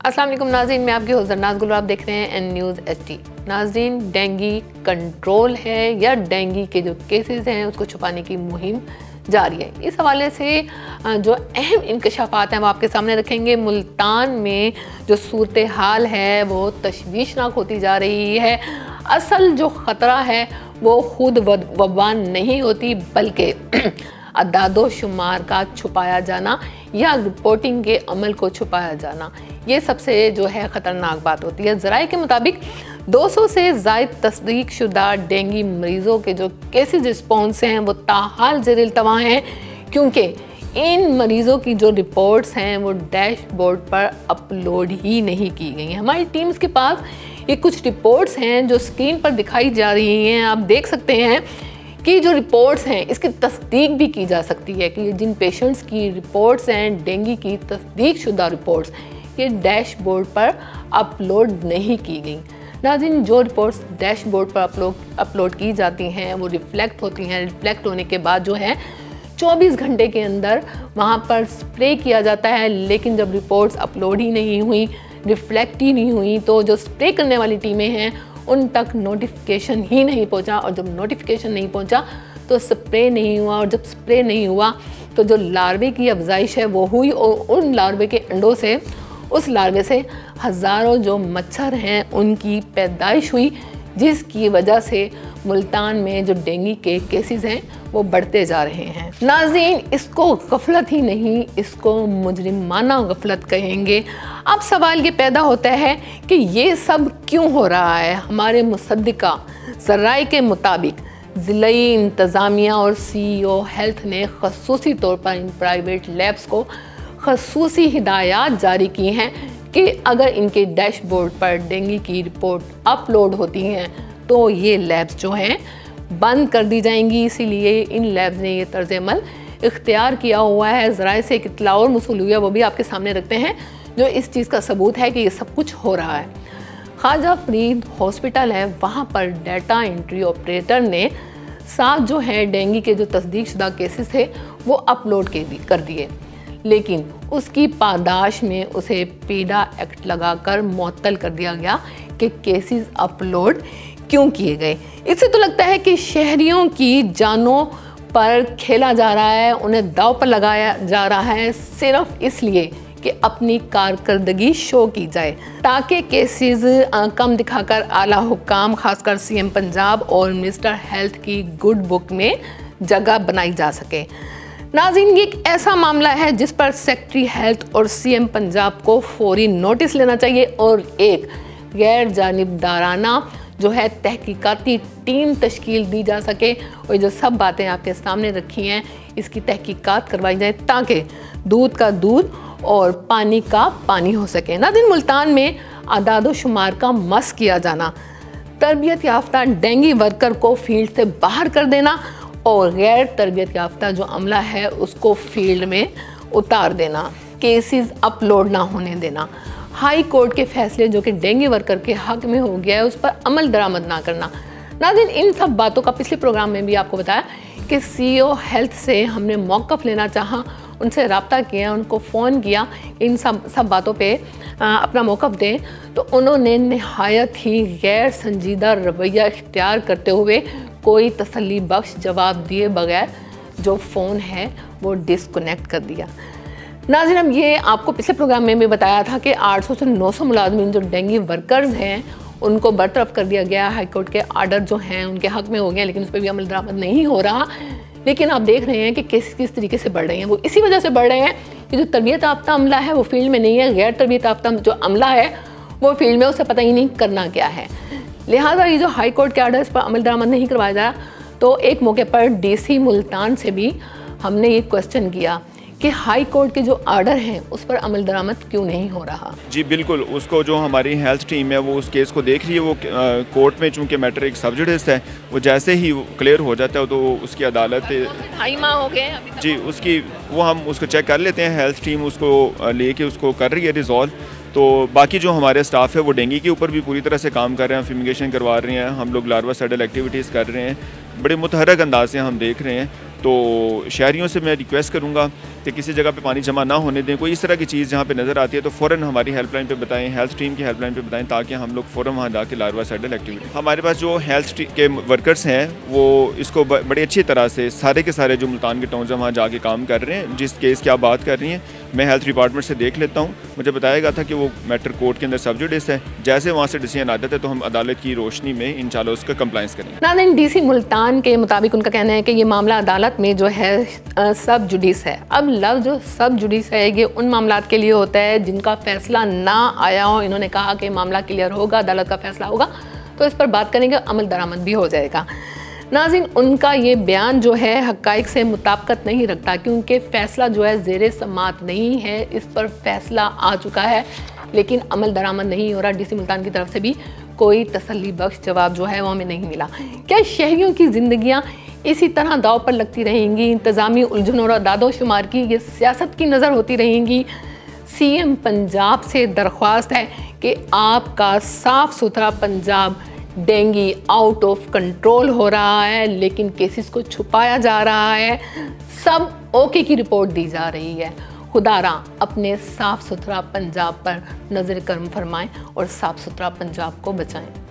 अस्सलाम वालेकुम नाज़रीन, मैं आपकी हुज़र नाज़ गुल, आप देख रहे हैं एन न्यूज़ HD। नाज़रीन, डेंगी कंट्रोल है या डेंगी के जो केसेस हैं उसको छुपाने की मुहिम जारी है। इस हवाले से जो अहम इंकशाफात हैं वो आपके सामने रखेंगे। मुल्तान में जो सूरत हाल है वो तशवीशनाक होती जा रही है। असल जो ख़तरा है वो खुद वबा नहीं होती बल्कि अदादो शुमार का छुपाया जाना या रिपोर्टिंग के अमल को छुपाया जाना, ये सबसे जो है ख़तरनाक बात होती है। ज़राए के मुताबिक 200 से ज़ायद तस्दीक शुदा डेंगी मरीज़ों के जो केसेस रिस्पॉन्स हैं वो ताहाल ज़ेर इल्तवा हैं, क्योंकि इन मरीज़ों की जो रिपोर्ट्स हैं वो डैशबोर्ड पर अपलोड ही नहीं की गई हैं। हमारी टीम्स के पास ये कुछ रिपोर्ट्स हैं जो स्क्रीन पर दिखाई जा रही हैं। आप देख सकते हैं कि जो रिपोर्ट्स हैं इसकी तस्दीक भी की जा सकती है कि जिन पेशेंट्स की रिपोर्ट्स हैं डेंगी की तस्दीक शुदा रिपोर्ट्स, ये डैशबोर्ड पर अपलोड नहीं की गई। नाज़रीन, जो रिपोर्ट्स डैशबोर्ड पर अपलोड की जाती हैं वो रिफ्लेक्ट होती हैं। रिफ्लेक्ट होने के बाद जो है 24 घंटे के अंदर वहाँ पर स्प्रे किया जाता है, लेकिन जब रिपोर्ट्स अपलोड ही नहीं हुई, रिफ्लेक्ट ही नहीं हुई, तो जो स्प्रे करने वाली टीमें हैं उन तक नोटिफिकेशन ही नहीं पहुंचा, और जब नोटिफिकेशन नहीं पहुंचा तो स्प्रे नहीं हुआ, और जब स्प्रे नहीं हुआ तो जो लार्वे की अफजाइश है वो हुई, और उन लार्वे के अंडों से, उस लार्वे से हज़ारों जो मच्छर हैं उनकी पैदाइश हुई, जिसकी वजह से मुल्तान में जो डेंगी के केसेस हैं वो बढ़ते जा रहे हैं। नाज़रीन, इसको गफलत ही नहीं, इसको मुजरिमाना गफलत कहेंगे। अब सवाल ये पैदा होता है कि ये सब क्यों हो रहा है। हमारे मुसद्दिका ज़राए के मुताबिक ज़िलाई इंतज़ामिया और CEO हेल्थ ने ख़ुसूसी तौर पर इन प्राइवेट लैब्स को ख़ुसूसी हिदायत जारी की हैं कि अगर इनके डैशबोर्ड पर डेंगी की रिपोर्ट अपलोड होती हैं तो ये लैब्स जो हैं बंद कर दी जाएंगी। इसीलिए इन लैब्स ने ये तर्ज़ अमल इख्तियार किया हुआ है। ज़राए से एक इत्तला और मौसूल हुई है, वो भी आपके सामने रखते हैं, जो इस चीज़ का सबूत है कि ये सब कुछ हो रहा है। ख्वाजा फरीद हॉस्पिटल है, वहाँ पर डाटा एंट्री ऑपरेटर ने 7 जो है डेंगी के जो तस्दीक शुदा केसेस थे वो अपलोड कर दिए, लेकिन उसकी पादाश में उसे पीडा एक्ट लगाकर मुअत्तल कर दिया गया कि केसेस अपलोड क्यों किए गए। इससे तो लगता है कि शहरियों की जानों पर खेला जा रहा है, उन्हें दांव पर लगाया जा रहा है, सिर्फ इसलिए कि अपनी कारकर्दगी शो की जाए, ताकि केसेस कम दिखाकर आला हुक्काम खासकर CM पंजाब और मिनिस्टर हेल्थ की गुड बुक में जगह बनाई जा सके। नाज़रीन, ये एक ऐसा मामला है जिस पर सेक्रेटरी हेल्थ और CM पंजाब को फौरी नोटिस लेना चाहिए और एक गैर जानिबदाराना जो है तहकीकाती टीम तश्कील दी जा सके, और जो सब बातें आपके सामने रखी हैं इसकी तहकीकात करवाई जाए ताकि दूध का दूध और पानी का पानी हो सके। नाज़रीन, मुल्तान में आदादो शुमार का मस किया जाना, तरबियत याफ्ता डेंगी वर्कर को फील्ड से बाहर कर देना और गैर तरबियत याफ्ता जो अमला है उसको फील्ड में उतार देना, केसेस अपलोड ना होने देना, हाई कोर्ट के फैसले जो कि डेंगी वर्कर के हक में हो गया है उस पर अमल दरामद ना करना। नाज़रीन, इन सब बातों का पिछले प्रोग्राम में भी आपको बताया कि CEO हेल्थ से हमने मौक़िफ़ लेना चाहा, उनसे रब्ता किया, उनको फ़ोन किया इन सब बातों पे अपना मौक़िफ़ दें, तो उन्होंने नहायत ही गैर संजीदा रवैया इख्तियार करते हुए कोई तसल्ली बख्श जवाब दिए बगैर जो फ़ोन है वो डिसकनेक्ट कर दिया। नाज़रीन, अब ये आपको पिछले प्रोग्राम में भी बताया था कि 800 से 900 मुलाजमीन जो डेंगी वर्कर्स हैं उनको बरतरफ कर दिया गया। हाई कोर्ट के आर्डर जो हैं उनके हक में हो गए, लेकिन उस पर भी अमल दरामद नहीं हो रहा। लेकिन आप देख रहे हैं कि केसेस किस तरीके से बढ़ रहे हैं। वो इसी वजह से बढ़ रहे हैं कि जो तरबियत याफ्ता अमला है वो फील्ड में नहीं है, गैर तरबियत याफ्ता जो अमला है वो फील्ड में, उसे पता ही नहीं करना क्या है। लिहाजा ये जो हाई कोर्ट के आर्डर इस पर अमल दरामद नहीं करवाया जा रहा, तो एक मौके पर DC मुल्तान से भी हमने ये क्वेश्चन किया कि हाई कोर्ट के जो आर्डर हैं उस पर अमल दरामद क्यों नहीं हो रहा। जी बिल्कुल, उसको जो हमारी हेल्थ टीम है वो उस केस को देख रही है। वो कोर्ट में चूंकि मैटर एक सब्जुडिस है, वो जैसे ही क्लियर हो जाता है तो उसकी अदालत 2.5 माह हो गए अभी तक। जी उसकी वो हम उसको चेक कर लेते हैं, हेल्थ टीम उसको लेके उसको कर रही है रिजॉल्व। तो बाकी जो हमारे स्टाफ है वो डेंगी के ऊपर भी पूरी तरह से काम कर रहे हैं, फ्यूमिगेशन करवा रहे हैं, हम लोग लार्वा सेटल एक्टिविटीज़ कर रहे हैं। बड़े मुतहरक अंदाज से हम देख रहे हैं। तो शहरियों से मैं रिक्वेस्ट करूँगा कि किसी जगह पे पानी जमा ना होने दें। कोई इस तरह की चीज़ जहाँ पे नज़र आती है तो फ़ौरन हमारी हेल्पलाइन पे बताएं, हेल्थ टीम की हेल्पलाइन पे बताएं, ताकि हम लोग फ़ौरन वहाँ जाके लार्वासाइडल एक्टिविटी। हमारे पास जो हेल्थ के वर्कर्स हैं वो इसको बड़ी अच्छी तरह से सारे के सारे जो मुल्तान के टाउन वहाँ जाके काम कर रहे हैं। जिस केस की आप बात कर रही हैं मैं हेल्थ डिपार्टमेंट से देख लेता हूँ। मुझे बताया गया था कि वो मैटर कोर्ट के अंदर सब जुडिस है। जैसे वहाँ से डिसीजन आता है तो हम अदालत की रोशनी में इंशाल्लाह उसका कंप्लाइंस करेंगे। नाज़रीन, डीसी मुल्तान के मुताबिक उनका कहना है कि ये मामला अदालत में जो है सब जुडिस है। अब लफ्ज़ जो सब जुडिस है ये उन मामलात के लिए होता है जिनका फैसला ना आया हो। इन्होंने कहा कि मामला क्लियर होगा, अदालत का फैसला होगा तो इस पर बात करेंगे, अमल दरामद भी हो जाएगा। नाज़रीन, उनका ये बयान जो है हक़ाइक़ से मुताबिकत नहीं रखता, क्योंकि फ़ैसला जो है ज़ेरे समात नहीं है। इस पर फैसला आ चुका है लेकिन अमल दरामद नहीं हो रहा। डीसी मुल्तान की तरफ से भी कोई तसल्ली बख्श जवाब जो है वो हमें नहीं मिला। क्या शहरियों की ज़िंदगियाँ इसी तरह दाव पर लगती रहेंगी? इंतज़ामी उलझन और दादोशुमार की ये सियासत की नज़र होती रहेंगी? सीएम पंजाब से दरख्वास्त है कि आपका साफ़ सुथरा Punjab dengue out of control हो रहा है लेकिन केसेस को छुपाया जा रहा है, सब ओके की रिपोर्ट दी जा रही है। खुदारा अपने साफ़ सुथरा पंजाब पर नज़र करम फरमाएं और साफ़ सुथरा पंजाब को बचाएं।